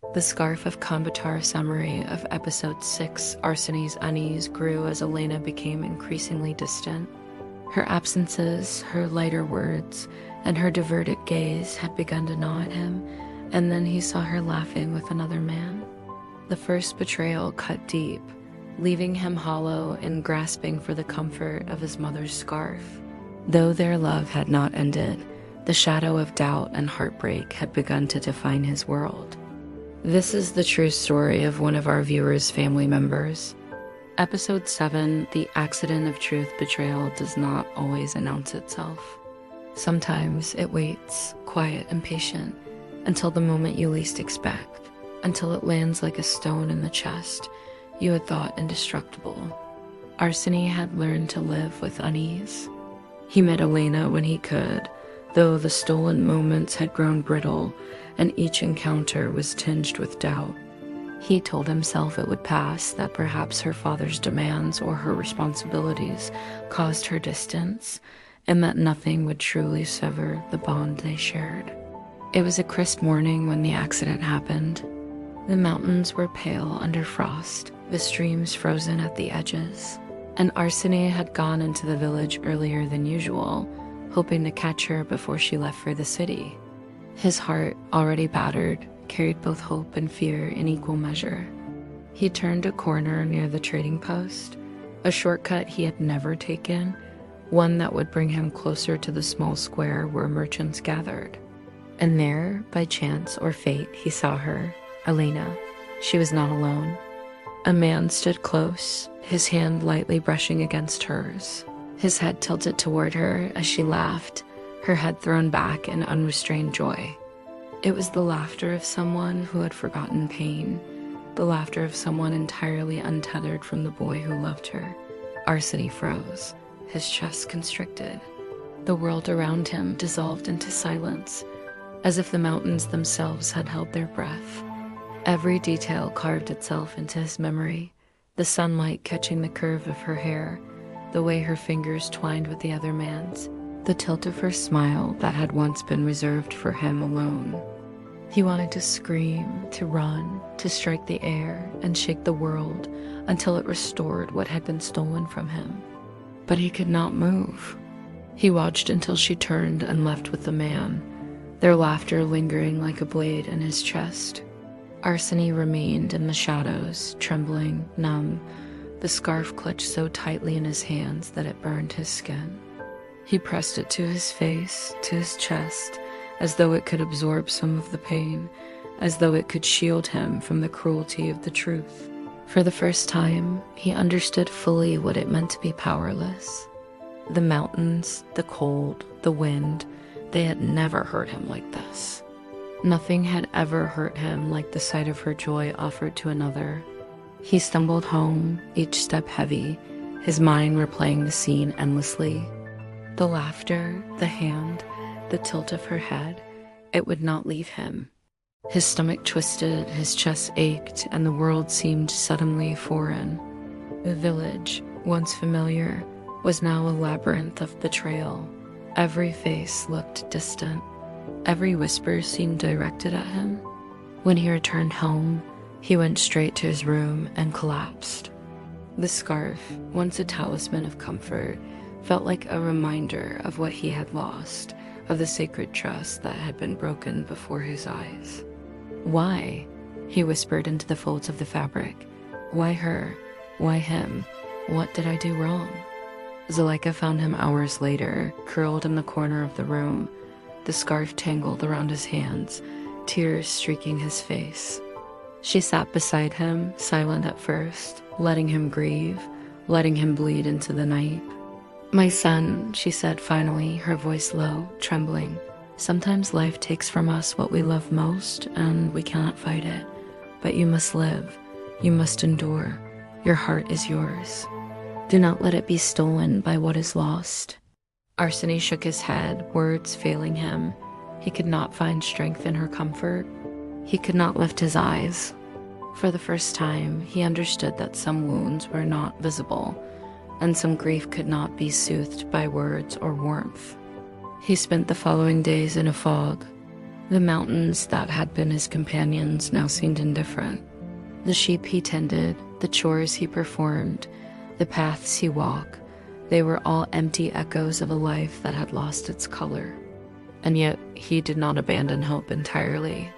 The scarf of Kunbatar summary of episode 6, Arseny's unease, grew as Elena became increasingly distant. Her absences, her lighter words, and her diverted gaze had begun to gnaw at him, and then he saw her laughing with another man. The first betrayal cut deep, leaving him hollow and grasping for the comfort of his mother's scarf. Though their love had not ended, the shadow of doubt and heartbreak had begun to define his world. This is the true story of one of our viewers' family members. Episode 7, The Accident of Truth Betrayal, does not always announce itself. Sometimes it waits, quiet and patient, until the moment you least expect, until it lands like a stone in the chest you had thought indestructible. Arseny had learned to live with unease. He met Elena when he could, though the stolen moments had grown brittle and each encounter was tinged with doubt. He told himself it would pass, that perhaps her father's demands or her responsibilities caused her distance, and that nothing would truly sever the bond they shared. It was a crisp morning when the accident happened. The mountains were pale under frost, the streams frozen at the edges, and Arseny had gone into the village earlier than usual, hoping to catch her before she left for the city. His heart, already battered, carried both hope and fear in equal measure. He turned a corner near the trading post, a shortcut he had never taken, one that would bring him closer to the small square where merchants gathered. And there, by chance or fate, he saw her, Elena. She was not alone. A man stood close, his hand lightly brushing against hers, his head tilted toward her as she laughed, her head thrown back in unrestrained joy. It was the laughter of someone who had forgotten pain, the laughter of someone entirely untethered from the boy who loved her. Arseny froze, his chest constricted. The world around him dissolved into silence, as if the mountains themselves had held their breath. Every detail carved itself into his memory, the sunlight catching the curve of her hair, the way her fingers twined with the other man's, the tilt of her smile that had once been reserved for him alone. He wanted to scream, to run, to strike the air and shake the world until it restored what had been stolen from him. But he could not move. He watched until she turned and left with the man, their laughter lingering like a blade in his chest. Arseny remained in the shadows, trembling, numb, the scarf clutched so tightly in his hands that it burned his skin. He pressed it to his face, to his chest, as though it could absorb some of the pain, as though it could shield him from the cruelty of the truth. For the first time, he understood fully what it meant to be powerless. The mountains, the cold, the wind, they had never hurt him like this. Nothing had ever hurt him like the sight of her joy offered to another. He stumbled home, each step heavy, his mind replaying the scene endlessly. The laughter, the hand, the tilt of her head, it would not leave him. His stomach twisted, his chest ached, and the world seemed suddenly foreign. The village, once familiar, was now a labyrinth of betrayal. Every face looked distant. Every whisper seemed directed at him. When he returned home, he went straight to his room and collapsed. The scarf, once a talisman of comfort, felt like a reminder of what he had lost, of the sacred trust that had been broken before his eyes. Why? He whispered into the folds of the fabric. Why her? Why him? What did I do wrong? Zuleika found him hours later, curled in the corner of the room, the scarf tangled around his hands, tears streaking his face. She sat beside him, silent at first, letting him grieve, letting him bleed into the night. "My son," she said finally, her voice low, trembling. "Sometimes life takes from us what we love most, and we cannot fight it. But you must live. You must endure. Your heart is yours. Do not let it be stolen by what is lost." Arseny shook his head, words failing him. He could not find strength in her comfort. He could not lift his eyes. For the first time, he understood that some wounds were not visible, and some grief could not be soothed by words or warmth. He spent the following days in a fog, The mountains that had been his companions now seemed indifferent. The sheep he tended, the chores he performed, the paths he walked, they were all empty echoes of a life that had lost its color. And yet, he did not abandon hope entirely.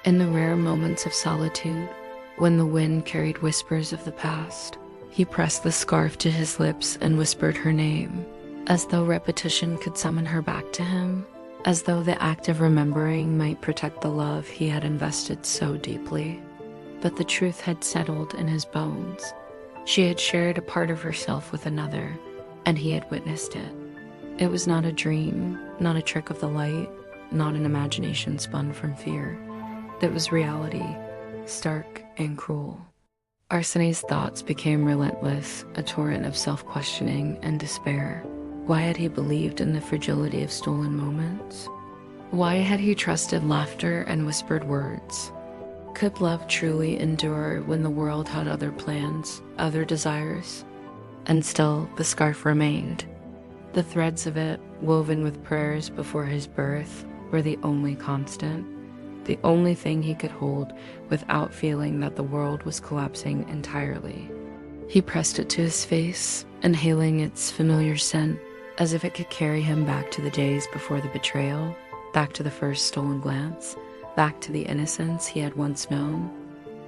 In the rare moments of solitude, when the wind carried whispers of the past, he pressed the scarf to his lips and whispered her name, as though repetition could summon her back to him, as though the act of remembering might protect the love he had invested so deeply. But the truth had settled in his bones. She had shared a part of herself with another, and he had witnessed it. It was not a dream, not a trick of the light, not an imagination spun from fear. It was reality, stark and cruel. Arseny's thoughts became relentless, a torrent of self-questioning and despair. Why had he believed in the fragility of stolen moments? Why had he trusted laughter and whispered words? Could love truly endure when the world had other plans, other desires? And still, the scarf remained. The threads of it, woven with prayers before his birth, were the only constant, the only thing he could hold without feeling that the world was collapsing entirely. He pressed it to his face, inhaling its familiar scent, as if it could carry him back to the days before the betrayal, back to the first stolen glance, back to the innocence he had once known.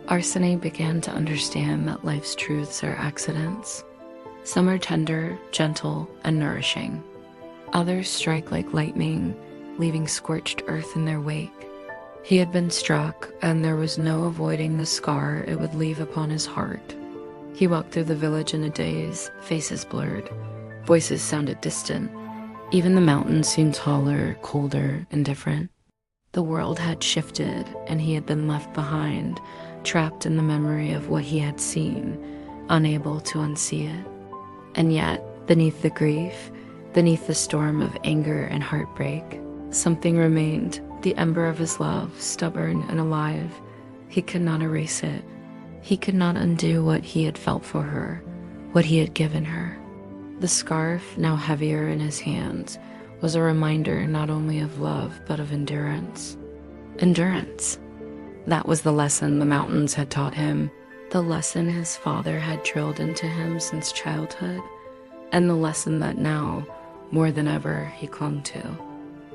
Arseny began to understand that life's truths are accidents. Some are tender, gentle, and nourishing. Others strike like lightning, leaving scorched earth in their wake. He had been struck, and there was no avoiding the scar it would leave upon his heart. He walked through the village in a daze, faces blurred, voices sounded distant. Even the mountains seemed taller, colder, and different. The world had shifted, and he had been left behind, trapped in the memory of what he had seen, unable to unsee it. And yet, beneath the grief, beneath the storm of anger and heartbreak, something remained, the ember of his love, stubborn and alive. He could not erase it. He could not undo what he had felt for her, what he had given her. The scarf, now heavier in his hands, was a reminder not only of love, but of endurance. Endurance. That was the lesson the mountains had taught him, the lesson his father had drilled into him since childhood, and the lesson that now, more than ever, he clung to.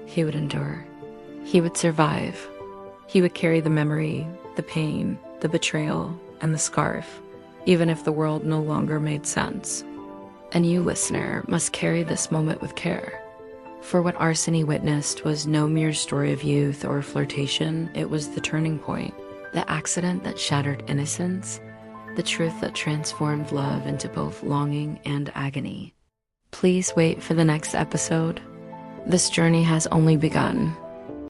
He would endure. He would survive. He would carry the memory, the pain, the betrayal, and the scarf, even if the world no longer made sense. And you, listener, must carry this moment with care. For what Arseny witnessed was no mere story of youth or flirtation, it was the turning point, the accident that shattered innocence, the truth that transformed love into both longing and agony. Please wait for the next episode. This journey has only begun.